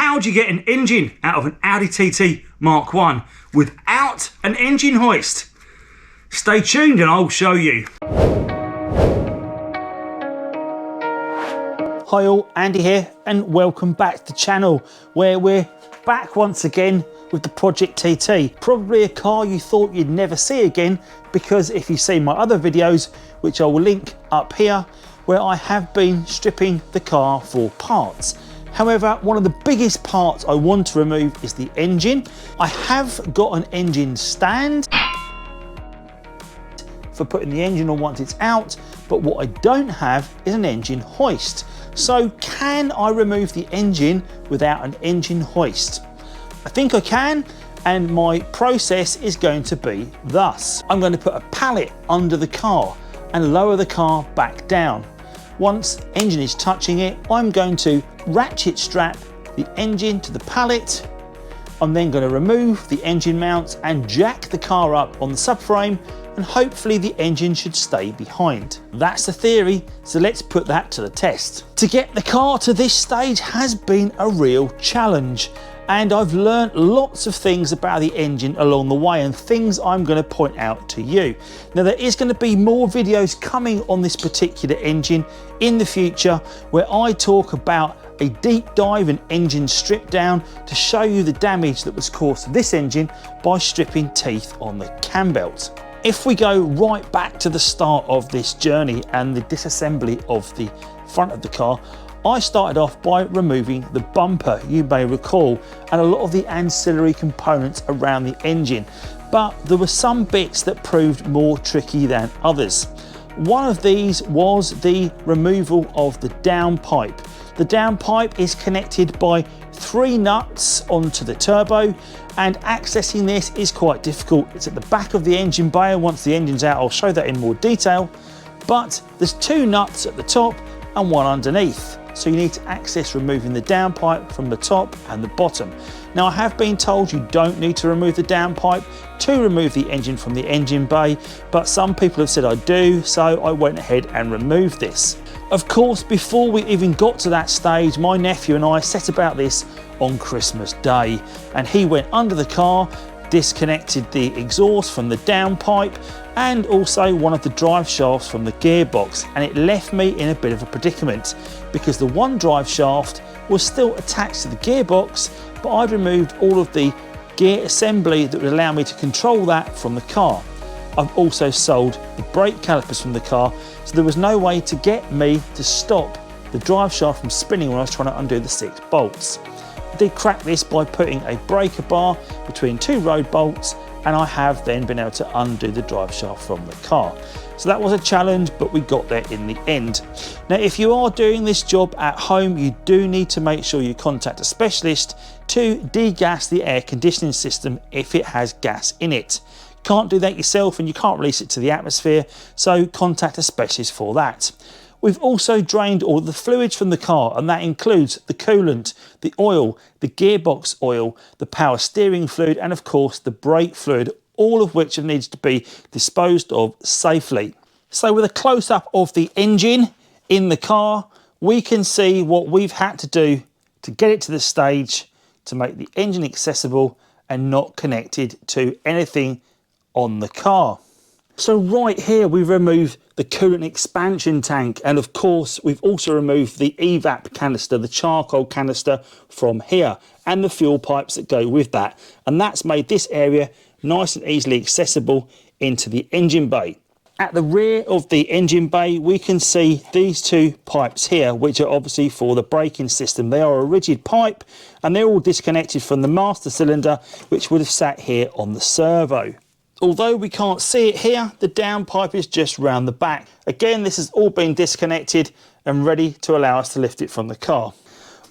How do you get an engine out of an Audi TT MK1 without an engine hoist? Stay tuned and I'll show you. Hi all, Andy here and welcome back to the channel where we're back once again with the Project TT. Probably a car you thought you'd never see again, because if you've seen my other videos, which I will link up here, where I have been stripping the car for parts. However, one of the biggest parts I want to remove is the engine. I have got an engine stand for putting the engine on once it's out, but what I don't have is an engine hoist. So can I remove the engine without an engine hoist? I think I can, and my process is going to be thus. I'm going to put a pallet under the car and lower the car back down. Once the engine is touching it, I'm going to ratchet strap the engine to the pallet. I'm then going to remove the engine mounts and jack the car up on the subframe, and hopefully the engine should stay behind. That's the theory, so let's put that to the test. To get the car to this stage has been a real challenge, and I've learned lots of things about the engine along the way and things I'm going to point out to you. Now there is going to be more videos coming on this particular engine in the future where I talk about a deep dive and engine strip down to show you the damage that was caused to this engine by stripping teeth on the cam belt. If we go right back to the start of this journey and the disassembly of the front of the car, I started off by removing the bumper, you may recall, and a lot of the ancillary components around the engine, but there were some bits that proved more tricky than others. One of these was the removal of the downpipe. The downpipe is connected by 3 nuts onto the turbo, and accessing this is quite difficult. It's at the back of the engine bay. Once the engine's out, I'll show that in more detail, but there's 2 nuts at the top and 1 underneath. So you need to access removing the downpipe from the top and the bottom. Now I have been told you don't need to remove the downpipe to remove the engine from the engine bay, but some people have said I do, so I went ahead and removed this. Of course, before we even got to that stage, my nephew and I set about this on Christmas Day, and he went under the car, disconnected the exhaust from the downpipe and also one of the drive shafts from the gearbox, and it left me in a bit of a predicament because the one drive shaft was still attached to the gearbox, but I'd removed all of the gear assembly that would allow me to control that from the car. I've also sold the brake calipers from the car, so there was no way to get me to stop the drive shaft from spinning when I was trying to undo the 6 bolts. I did crack this by putting a breaker bar between 2 road bolts, and I have then been able to undo the drive shaft from the car. So that was a challenge, but we got there in the end. Now, if you are doing this job at home, you do need to make sure you contact a specialist to degas the air conditioning system if it has gas in it. Can't do that yourself and you can't release it to the atmosphere, so contact a specialist for that. We've also drained all the fluids from the car, and that includes the coolant, the oil, the gearbox oil, the power steering fluid, and of course the brake fluid, all of which have needed to be disposed of safely. So with a close-up of the engine in the car, we can see what we've had to do to get it to the stage to make the engine accessible and not connected to anything on the car. So right here we've removed the coolant expansion tank, and of course we've also removed the evap canister, the charcoal canister from here, and the fuel pipes that go with that, and that's made this area nice and easily accessible into the engine bay. At the rear of the engine bay we can see these 2 pipes here, which are obviously for the braking system. They are a rigid pipe and they're all disconnected from the master cylinder, which would have sat here on the servo. Although we can't see it here, the downpipe is just round the back. Again, this has all been disconnected and ready to allow us to lift it from the car.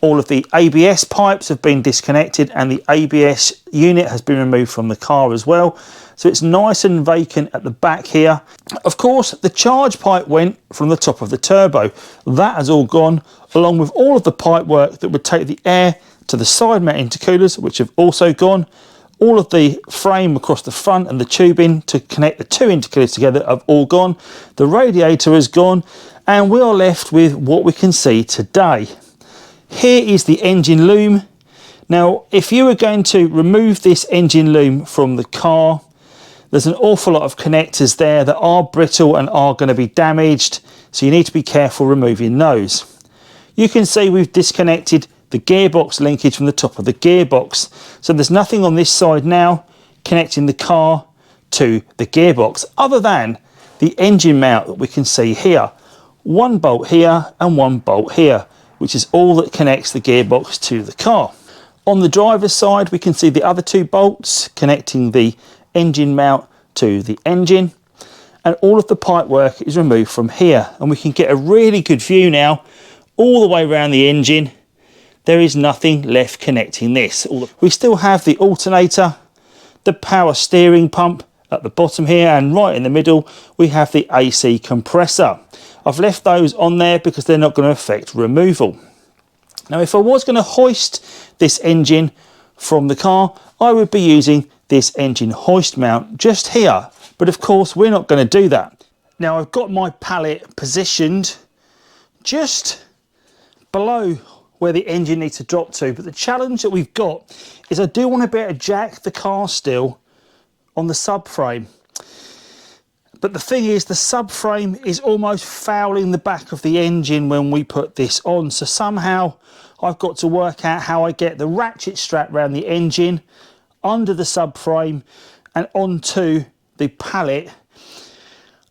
All of the ABS pipes have been disconnected and the ABS unit has been removed from the car as well. So it's nice and vacant at the back here. Of course, the charge pipe went from the top of the turbo. That has all gone, along with all of the pipe work that would take the air to the side mount intercoolers, which have also gone. All of the frame across the front and the tubing to connect the 2 intercoolers together have all gone. The radiator has gone, and we are left with what we can see today. Here is the engine loom. Now, if you were going to remove this engine loom from the car, there's an awful lot of connectors there that are brittle and are going to be damaged, so you need to be careful removing those. You can see we've disconnected the gearbox linkage from the top of the gearbox, so there's nothing on this side now connecting the car to the gearbox other than the engine mount that we can see here. One bolt here and one bolt here, which is all that connects the gearbox to the car. On the driver's side, we can see the other two bolts connecting the engine mount to the engine, and all of the pipework is removed from here, and we can get a really good view now all the way around the engine. There is nothing left connecting this. We still have the alternator, the power steering pump at the bottom here, and right in the middle we have the AC compressor. I've left those on there because they're not going to affect removal. Now, if I was going to hoist this engine from the car, I would be using this engine hoist mount just here, but of course we're not going to do that. Now, I've got my pallet positioned just below where the engine needs to drop to, but the challenge that we've got is I do want to be able to jack the car still on the subframe. But the thing is, the subframe is almost fouling the back of the engine when we put this on. So somehow I've got to work out how I get the ratchet strap around the engine, under the subframe and onto the pallet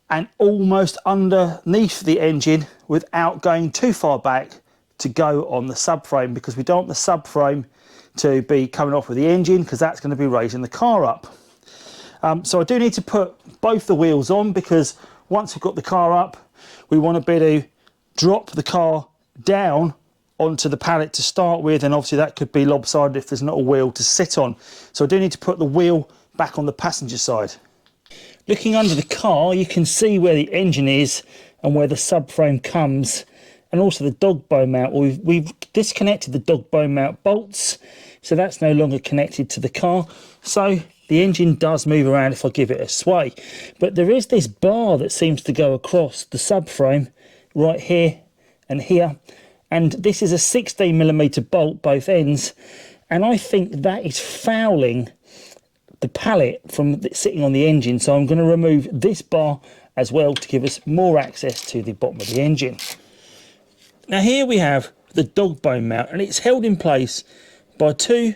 and almost underneath the engine without going too far back to go on the subframe, because we don't want the subframe to be coming off with the engine, because that's going to be raising the car up. So I do need to put both the wheels on, because once we've got the car up, we want to be able to drop the car down onto the pallet to start with, and obviously that could be lopsided if there's not a wheel to sit on. So I do need to put the wheel back on the passenger side. Looking under the car, you can see where the engine is and where the subframe comes, and also the dog bone mount. We've disconnected the dog bone mount bolts, so that's no longer connected to the car. So the engine does move around if I give it a sway, but there is this bar that seems to go across the subframe right here and here, and this is a 16mm bolt both ends, and I think that is fouling the pallet from sitting on the engine. So I'm going to remove this bar as well to give us more access to the bottom of the engine. Now here we have the dog bone mount, and it's held in place by two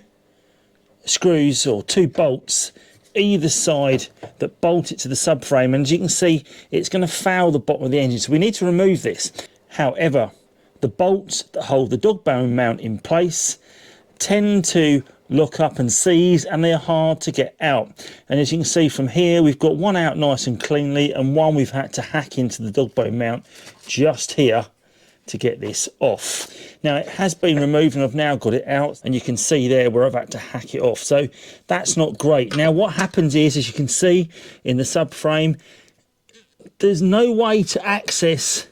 screws or two bolts either side that bolt it to the subframe, and as you can see, it's going to foul the bottom of the engine, so we need to remove this. However, the bolts that hold the dog bone mount in place tend to lock up and seize, and they're hard to get out. And as you can see from here, we've got one out nice and cleanly, and one we've had to hack into the dog bone mount just here to get this off. Now it has been removed and I've now got it out, and you can see there where I've had to hack it off, so that's not great. Now what happens is, as you can see in the subframe, there's no way to access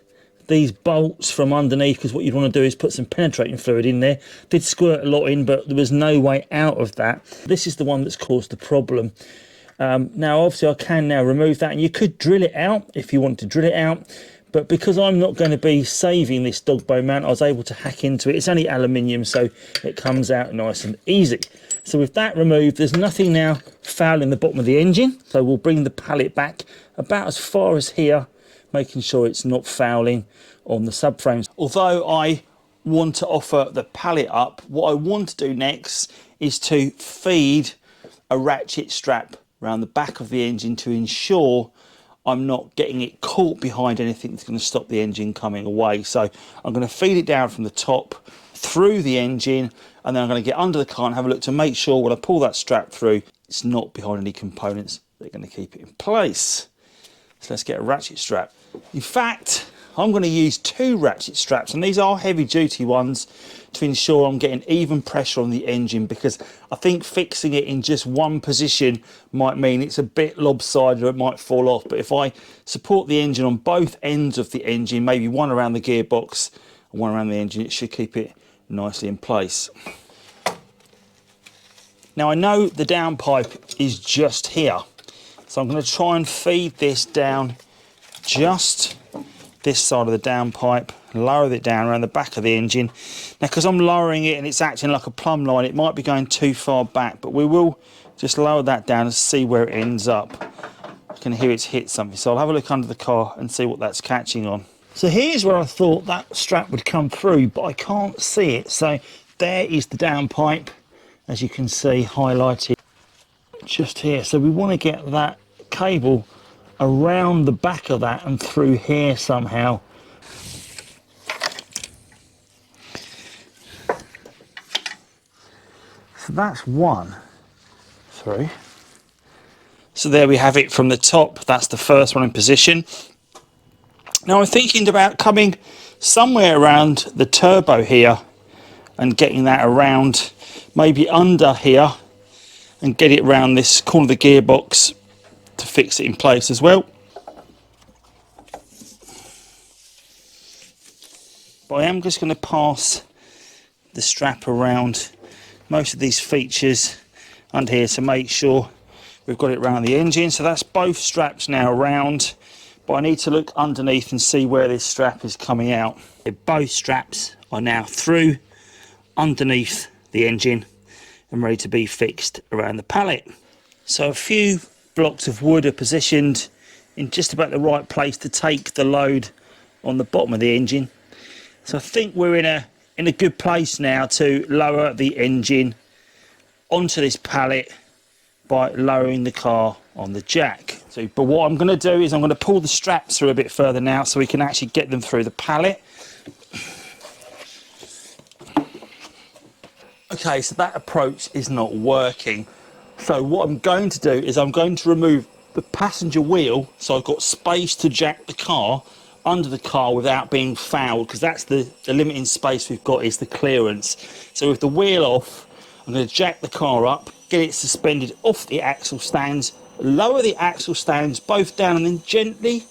these bolts from underneath, because what you'd want to do is put some penetrating fluid in there. Did squirt a lot in, but there was no way out of that. This is the one that's caused the problem. Now obviously I can now remove that, and you could drill it out if you want to drill it out, but because I'm not going to be saving this dog bone mount, I was able to hack into it. It's only aluminium, so it comes out nice and easy. So with that removed, there's nothing now fouling the bottom of the engine, so we'll bring the pallet back about as far as here, making sure it's not fouling on the subframes. Although I want to offer the pallet up, what I want to do next is to feed a ratchet strap around the back of the engine to ensure I'm not getting it caught behind anything that's going to stop the engine coming away. So I'm going to feed it down from the top through the engine, and then I'm going to get under the car and have a look to make sure when I pull that strap through, it's not behind any components that are going to keep it in place. So let's get a ratchet strap. In fact, I'm going to use two ratchet straps, and these are heavy duty ones, to ensure I'm getting even pressure on the engine, because I think fixing it in just one position might mean it's a bit lopsided or it might fall off. But if I support the engine on both ends of the engine, maybe one around the gearbox and one around the engine, it should keep it nicely in place. Now I know the downpipe is just here, so I'm going to try and feed this down just this side of the downpipe, lower it down around the back of the engine. Now, because I'm lowering it and it's acting like a plumb line, it might be going too far back, but we will just lower that down and see where it ends up. I can hear it's hit something, so I'll have a look under the car and see what that's catching on. So here's where I thought that strap would come through, but I can't see it. So there is the downpipe, as you can see, highlighted just here. So we want to get that cable around the back of that and through here somehow. So that's one through. So there we have it from the top. That's the first one in position. Now I'm thinking about coming somewhere around the turbo here and getting that around, maybe under here, and get it around this corner of the gearbox to fix it in place as well. But I am just going to pass the strap around most of these features under here to make sure we've got it around the engine. So that's both straps now around, but I need to look underneath and see where this strap is coming out. Both straps are now through underneath the engine and ready to be fixed around the pallet. So a few blocks of wood are positioned in just about the right place to take the load on the bottom of the engine. So I think we're in a good place now to lower the engine onto this pallet by lowering the car on the jack. But what I'm going to do is I'm going to pull the straps through a bit further now so we can actually get them through the pallet. Okay, so that approach is not working. So what I'm going to do is I'm going to remove the passenger wheel so I've got space to jack the car under the car without being fouled, because that's the limiting space we've got, is the clearance. So with the wheel off, I'm going to jack the car up, get it suspended off the axle stands, lower the axle stands both down, and then gently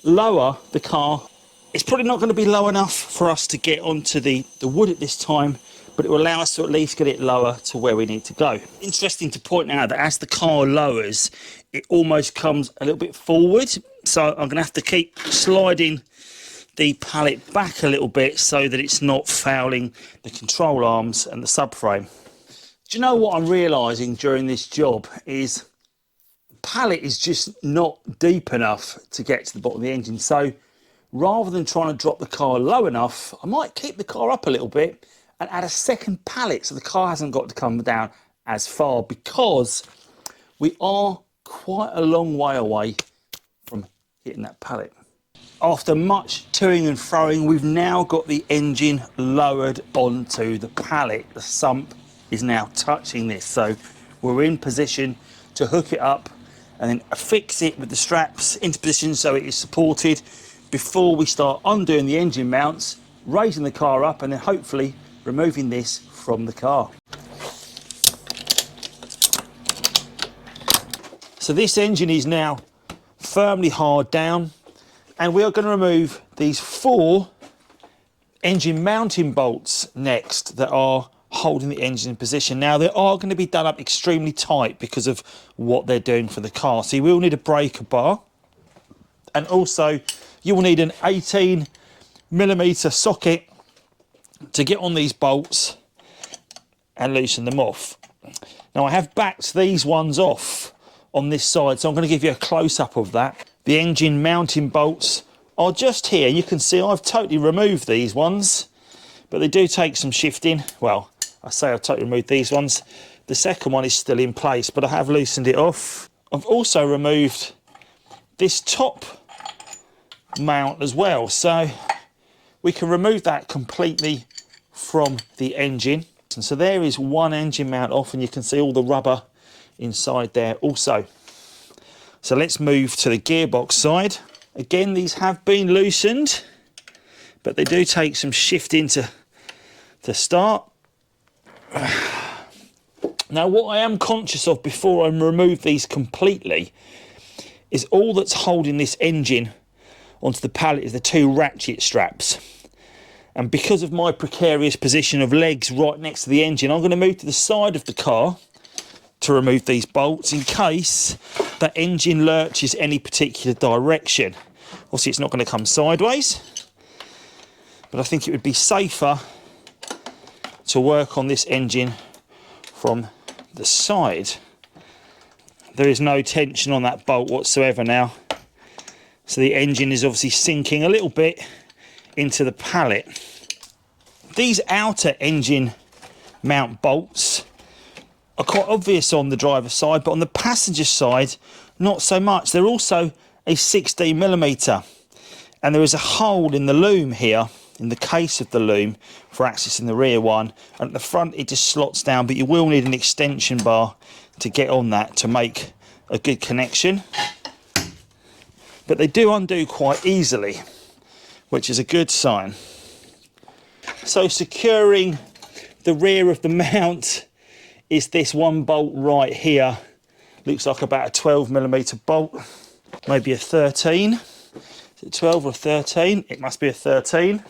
lower the car. It's probably not going to be low enough for us to get onto the wood at this time, but it will allow us to at least get it lower to where we need to go. Interesting to point out that as the car lowers, it almost comes a little bit forward. So I'm going to have to keep sliding the pallet back a little bit so that it's not fouling the control arms and the subframe. Do you know what I'm realising during this job is the pallet is just not deep enough to get to the bottom of the engine. So rather than trying to drop the car low enough, I might keep the car up a little bit and add a second pallet so the car hasn't got to come down as far, because we are quite a long way away from hitting that pallet. After much toing and froing, we've now got the engine lowered onto the pallet. The sump is now touching this, so we're in position to hook it up and then affix it with the straps into position so it is supported before we start undoing the engine mounts, raising the car up, and then hopefully removing this from the car. So this engine is now firmly hard down, and we are going to remove these 4 engine mounting bolts next that are holding the engine in position. Now they are going to be done up extremely tight because of what they're doing for the car. So you will need a breaker bar, and also you will need an 18mm socket to get on these bolts and loosen them off. Now I have backed these ones off on this side, so I'm going to give you a close-up of that. The engine mounting bolts are just here. You can see I've totally removed these ones, but they do take some shifting. Well, I say I've totally removed these ones. The second one is still in place, but I have loosened it off. I've also removed this top mount as well, so we can remove that completely from the engine. And so there is one engine mount off, and you can see all the rubber inside there also. So let's move to the gearbox side. Again, these have been loosened, but they do take some shifting to start. Now what I am conscious of before I remove these completely is all that's holding this engine onto the pallet is the 2 ratchet straps. And because of my precarious position of legs right next to the engine, I'm going to move to the side of the car to remove these bolts in case that engine lurches any particular direction. Obviously it's not going to come sideways, but I think it would be safer to work on this engine from the side. There is no tension on that bolt whatsoever now, so the engine is obviously sinking a little bit into the pallet. These outer engine mount bolts are quite obvious on the driver's side, but on the passenger side not so much. They're also a 16mm, and there is a hole in the loom here, in the case of the loom, for accessing the rear one, and at the front it just slots down, but you will need an extension bar to get on that to make a good connection. But they do undo quite easily, which is a good sign. So securing the rear of the mount is this one bolt right here. Looks like about a 12mm bolt, maybe a 13. Is it 12 or 13? It must be a 13.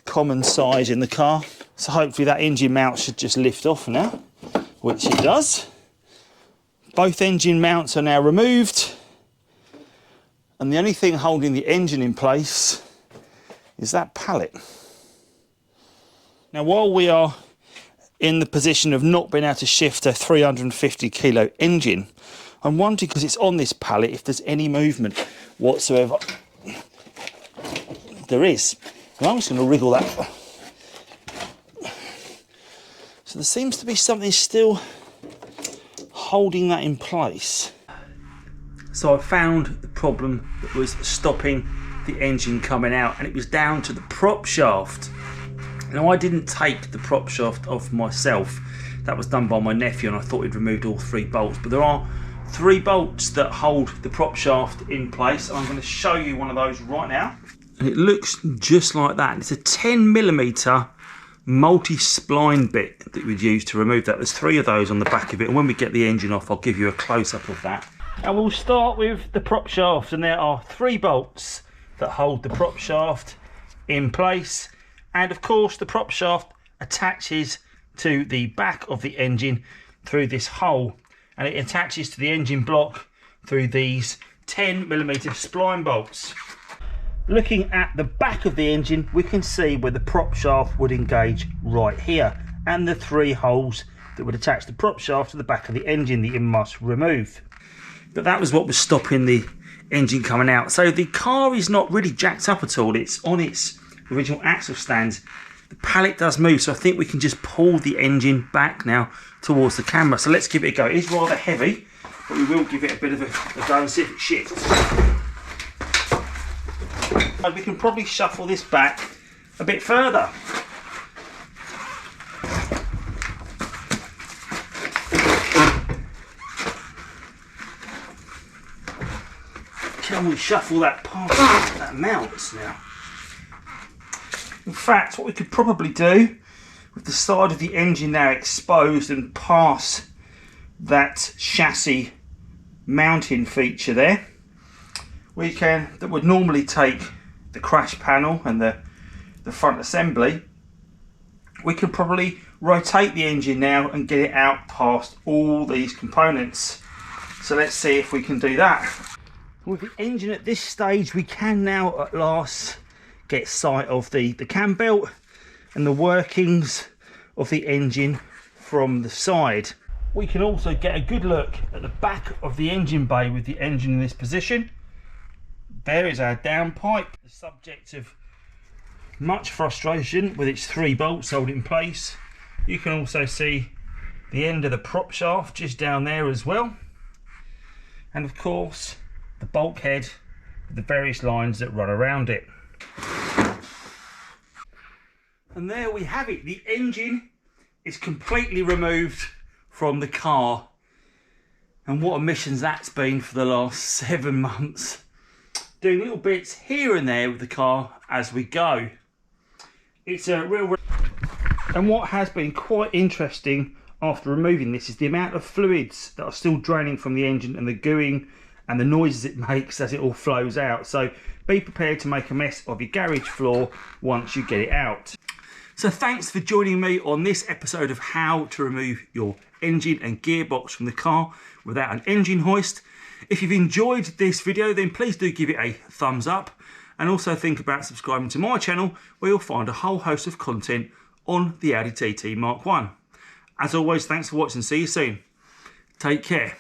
Common size in the car. So hopefully that engine mount should just lift off now, which it does. Both engine mounts are now removed, and the only thing holding the engine in place is that pallet. Now, while we are in the position of not being able to shift a 350 kilo engine, I'm wondering, because it's on this pallet, if there's any movement whatsoever. There is. And I'm just going to wriggle that. So there seems to be something still holding that in place. So I found the problem that was stopping the engine coming out, and it was down to the prop shaft. Now, I didn't take the prop shaft off myself. That was done by my nephew, and I thought he'd removed all 3 bolts. But there are 3 bolts that hold the prop shaft in place, and I'm going to show you one of those right now. And it looks just like that. It's a 10mm multi-spline bit that we'd use to remove that. There's 3 of those on the back of it, and when we get the engine off, I'll give you a close-up of that. And we'll start with the prop shaft, and there are 3 bolts that hold the prop shaft in place. And of course the prop shaft attaches to the back of the engine through this hole, and it attaches to the engine block through these 10mm spline bolts. Looking at the back of the engine, we can see where the prop shaft would engage right here, and the 3 holes that would attach the prop shaft to the back of the engine that you must remove. But that was what was stopping the engine coming out. So the car is not really jacked up at all. It's on its original axle stands. The pallet does move, so I think we can just pull the engine back now towards the camera. So let's give it a go. It is rather heavy, but we will give it a bit of a go and see if it shifts. And we can probably shuffle this back a bit further. Can we shuffle that past that mounts now? In fact, what we could probably do, with the side of the engine now exposed and past that chassis mounting feature there, that would normally take the crash panel and the front assembly, we could probably rotate the engine now and get it out past all these components. So let's see if we can do that. With the engine at this stage, we can now at last get sight of the cam belt and the workings of the engine from the side. We can also get a good look at the back of the engine bay with the engine in this position. There is our downpipe, the subject of much frustration with its 3 bolts held in place. You can also see the end of the prop shaft just down there as well, and of course the bulkhead with the various lines that run around it. And there we have it. The engine is completely removed from the car, and what a mission that's been for the last 7 months, doing little bits here and there with the car as we go. It's a real, and what has been quite interesting after removing this is the amount of fluids that are still draining from the engine, and the gooing and the noises it makes as it all flows out. So be prepared to make a mess of your garage floor once you get it out. So thanks for joining me on this episode of how to remove your engine and gearbox from the car without an engine hoist. If you've enjoyed this video, then please do give it a thumbs up. and also think about subscribing to my channel, where you'll find a whole host of content on the Audi TT Mark1. As always, thanks for watching. See you soon. Take care.